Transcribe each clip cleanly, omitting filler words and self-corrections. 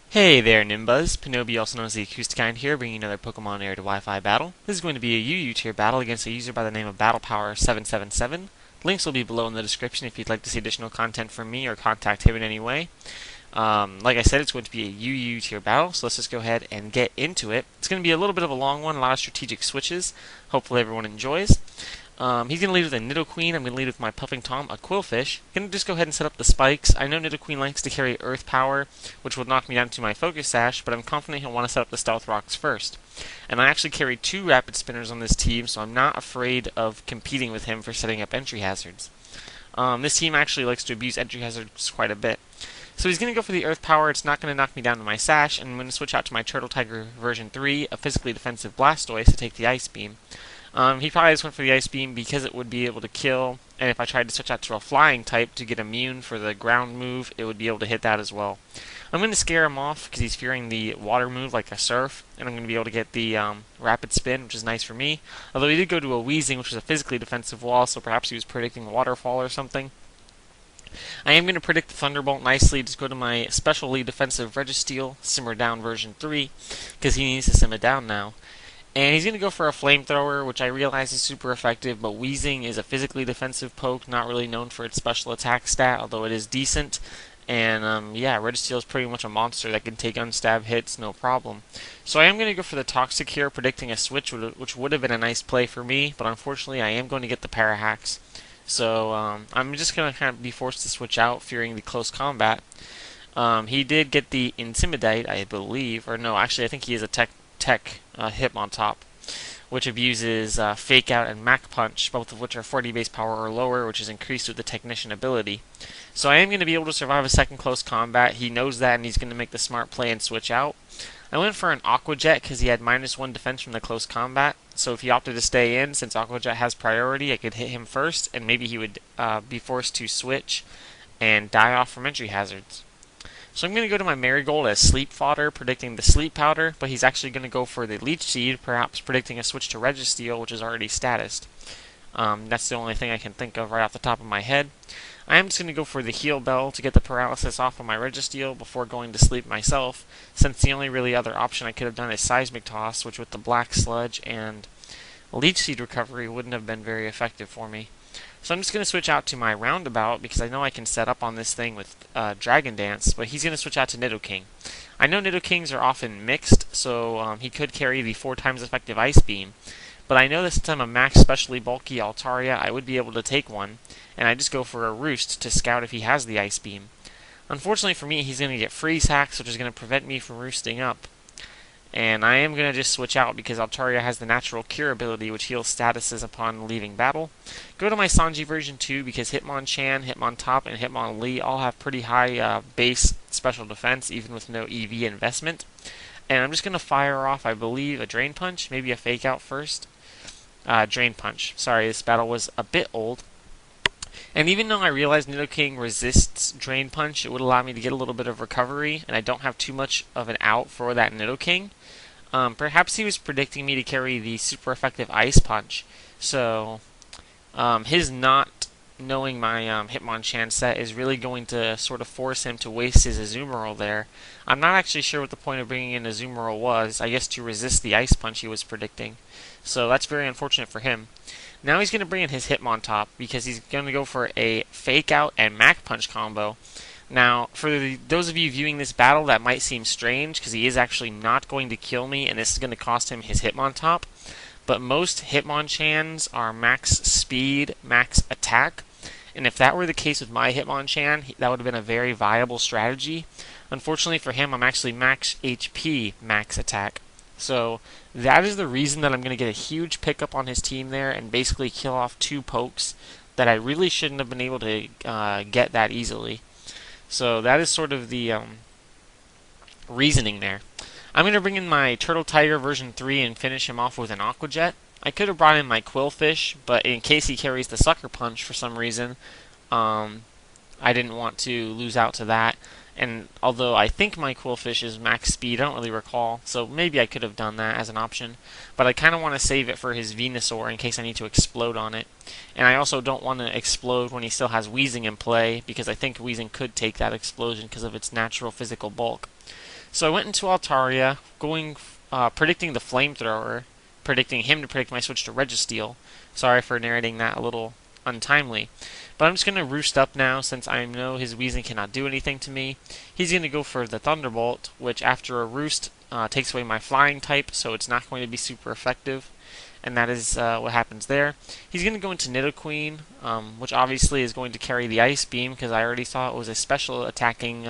Hey there, NinBuzz. Pinobi, also known as TheAcousticKind here, bringing another Pokemon Narrated Wi-Fi battle. This is going to be a UU tier battle against a user by the name of BattlePower777. Links will be below in the description if you'd like to see additional content from me or contact him in any way. Like I said, it's going to be a UU tier battle, so let's just go ahead and get into it. It's going to be a little bit of a long one, a lot of strategic switches. Hopefully everyone enjoys. He's going to lead with a Nidoqueen. I'm going to lead with my Puffing Tom, a Quillfish. Going to just go ahead and set up the spikes. I know Nidoqueen likes to carry Earth Power, which will knock me down to my Focus Sash, but I'm confident he'll want to set up the Stealth Rocks first. And I actually carry 2 Rapid Spinners on this team, so I'm not afraid of competing with him for setting up entry hazards. This team actually likes to abuse entry hazards quite a bit. So he's going to go for the Earth Power. It's not going to knock me down to my Sash, and I'm going to switch out to my Turtle Tiger version 3, a physically defensive Blastoise, to take the Ice Beam. He probably just went for the Ice Beam because it would be able to kill, and if I tried to switch out to a Flying type to get immune for the ground move, it would be able to hit that as well. I'm going to scare him off because he's fearing the water move like a Surf, and I'm going to be able to get the Rapid Spin, which is nice for me. Although he did go to a Weezing, which was a physically defensive wall, so perhaps he was predicting a Waterfall or something. I am going to predict the Thunderbolt nicely. Just go to my specially defensive Registeel, Simmer Down version 3, because he needs to simmer down now. And he's going to go for a Flamethrower, which I realize is super effective, but Weezing is a physically defensive poke, not really known for its special attack stat, although it is decent. And yeah, Registeel is pretty much a monster that can take unstab hits, no problem. So I am going to go for the Toxic here, predicting a switch, which would have been a nice play for me, but unfortunately I am going to get the Parahax. So I'm just going to kind of be forced to switch out, fearing the close combat. He did get the Intimidate, I believe, or no, actually I think he is a Tech Hitmontop, which abuses Fake Out and Mach Punch, both of which are 40 base power or lower, which is increased with the Technician ability. So I am going to be able to survive a second close combat. He knows that, and he's going to make the smart play and switch out. I went for an Aqua Jet because he had -1 defense from the close combat, so if he opted to stay in, since Aqua Jet has priority, I could hit him first, and maybe he would be forced to switch and die off from entry hazards. So I'm going to go to my Marigold as Sleep Fodder, predicting the Sleep Powder, but he's actually going to go for the Leech Seed, perhaps predicting a switch to Registeel, which is already statused. That's the only thing I can think of right off the top of my head. I am just going to go for the Heal Bell to get the paralysis off of my Registeel before going to sleep myself, since the only really other option I could have done is Seismic Toss, which with the Black Sludge and Leech Seed recovery wouldn't have been very effective for me. So I'm just going to switch out to my Roundabout because I know I can set up on this thing with Dragon Dance, but he's going to switch out to Nidoking. I know Nidokings are often mixed, so he could carry the 4 times effective Ice Beam, but I know that since I'm a max specially bulky Altaria, I would be able to take one, and I just go for a Roost to scout if he has the Ice Beam. Unfortunately for me, he's going to get Freeze Hacks, which is going to prevent me from roosting up. And I am going to just switch out because Altaria has the Natural Cure ability, which heals statuses upon leaving battle. Go to my Sanji version 2 because Hitmonchan, Hitmontop, and Hitmonlee all have pretty high base special defense, even with no EV investment. And I'm just going to fire off, I believe, a Drain Punch, maybe a Fake Out first. Drain Punch. Sorry, this battle was a bit old. And even though I realize Nidoking resists Drain Punch, it would allow me to get a little bit of recovery, and I don't have too much of an out for that Nidoking. Perhaps he was predicting me to carry the super effective Ice Punch, so his not knowing my Hitmonchan set is really going to sort of force him to waste his Azumarill there. I'm not actually sure what the point of bringing in Azumarill was, I guess to resist the Ice Punch he was predicting. So that's very unfortunate for him. Now he's going to bring in his Hitmontop because he's going to go for a Fake Out and Mach Punch combo. Now, for those of you viewing this battle, that might seem strange because he is actually not going to kill me, and this is going to cost him his Hitmontop. But most Hitmonchans are max speed, max attack, and if that were the case with my Hitmonchan, that would have been a very viable strategy. Unfortunately for him, I'm actually max HP, max attack. So that is the reason that I'm going to get a huge pickup on his team there and basically kill off 2 pokes that I really shouldn't have been able to get that easily. So that is sort of the reasoning there. I'm going to bring in my Turtle Tiger version 3 and finish him off with an Aqua Jet. I could have brought in my Quillfish, but in case he carries the Sucker Punch for some reason, I didn't want to lose out to that. And although I think my Quillfish is max speed, I don't really recall, so maybe I could have done that as an option. But I kind of want to save it for his Venusaur in case I need to explode on it. And I also don't want to explode when he still has Weezing in play, because I think Weezing could take that explosion because of its natural physical bulk. So I went into Altaria, predicting the Flamethrower, predicting him to predict my switch to Registeel. Sorry for narrating that a little untimely. But I'm just going to roost up now since I know his Weezing cannot do anything to me. He's going to go for the Thunderbolt, which after a roost takes away my flying type, so it's not going to be super effective. And that is what happens there. He's going to go into Nidoqueen, which obviously is going to carry the Ice Beam because I already saw it was a special attacking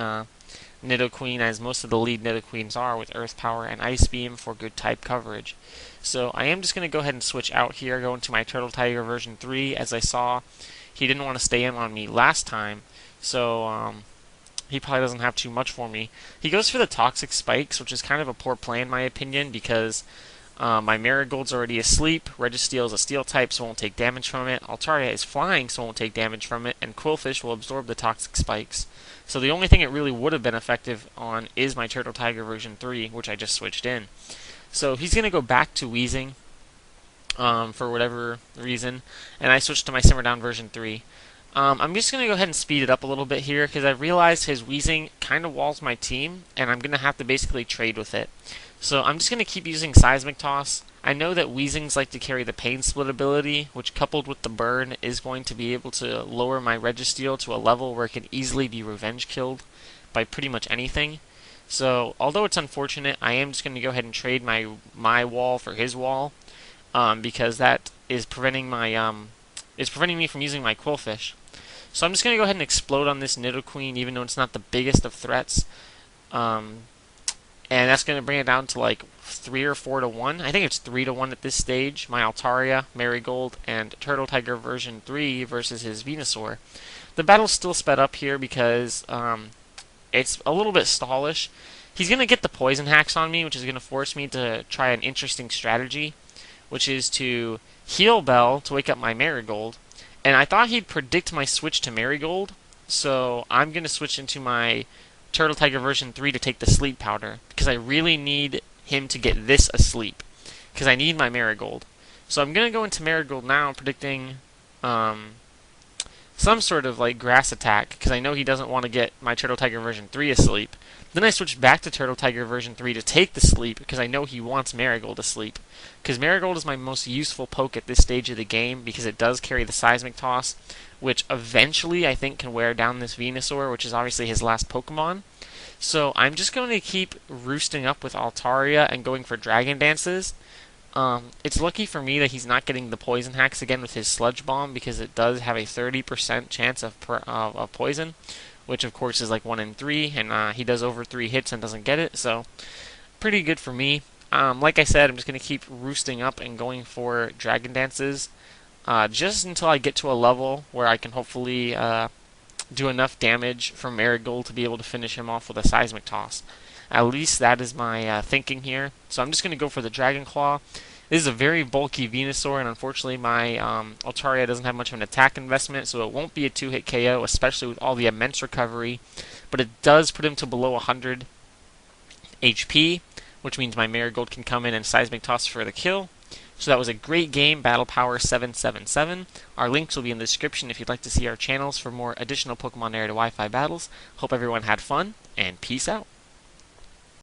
Nidoqueen, as most of the lead Nidoqueens are, with Earth Power and Ice Beam for good type coverage. So I am just going to go ahead and switch out here, go into my Turtle Tiger version 3, as I saw he didn't want to stay in on me last time, so he probably doesn't have too much for me. He goes for the Toxic Spikes, which is kind of a poor play in my opinion, because my Marigold's already asleep, Registeel is a Steel type, so won't take damage from it, Altaria is flying, so won't take damage from it, and Quillfish will absorb the Toxic Spikes. So the only thing it really would have been effective on is my Turtle Tiger version 3, which I just switched in. So he's going to go back to Weezing for whatever reason, and I switched to my Simmer Down version 3. I'm just going to go ahead and speed it up a little bit here, because I realized his Weezing kind of walls my team, and I'm going to have to basically trade with it. So I'm just going to keep using Seismic Toss. I know that Weezings like to carry the Pain Split ability, which coupled with the burn is going to be able to lower my Registeel to a level where it can easily be revenge killed by pretty much anything. So although it's unfortunate, I am just going to go ahead and trade my wall for his wall, because that is preventing me from using my Quillfish. So I'm just going to go ahead and explode on this Nidoqueen, even though it's not the biggest of threats. And that's going to bring it down to like 3 or 4 to 1. I think it's 3 to 1 at this stage. My Altaria, Marigold, and Turtle Tiger version 3 versus his Venusaur. The battle's still sped up here because it's a little bit stallish. He's going to get the Poison Hacks on me, which is going to force me to try an interesting strategy, which is to Heal Bell to wake up my Marigold. And I thought he'd predict my switch to Marigold, so I'm going to switch into my Turtle Tiger version 3 to take the Sleep Powder, because I really need him to get this asleep, because I need my Marigold. So I'm going to go into Marigold now, predicting some sort of like grass attack, because I know he doesn't want to get my Turtle Tiger version 3 asleep. Then I switch back to Turtle Tiger version 3 to take the sleep, because I know he wants Marigold asleep. Because Marigold is my most useful poke at this stage of the game, because it does carry the Seismic Toss, which eventually I think can wear down this Venusaur, which is obviously his last Pokemon. So I'm just going to keep roosting up with Altaria and going for Dragon Dances. It's lucky for me that he's not getting the Poison Hacks again with his Sludge Bomb, because it does have a 30% chance of poison, which of course is like 1 in 3, and he does over 3 hits and doesn't get it, so pretty good for me. Like I said, I'm just going to keep roosting up and going for Dragon Dances just until I get to a level where I can hopefully do enough damage from Marigold to be able to finish him off with a Seismic Toss. At least that is my thinking here. So I'm just going to go for the Dragon Claw. This is a very bulky Venusaur, and unfortunately my Altaria doesn't have much of an attack investment, so it won't be a 2-hit KO, especially with all the immense recovery. But it does put him to below 100 HP, which means my Marigold can come in and Seismic Toss for the kill. So that was a great game, BattlePower777. Our links will be in the description if you'd like to see our channels for more additional Pokemon Narrated Wi-Fi battles. Hope everyone had fun, and peace out.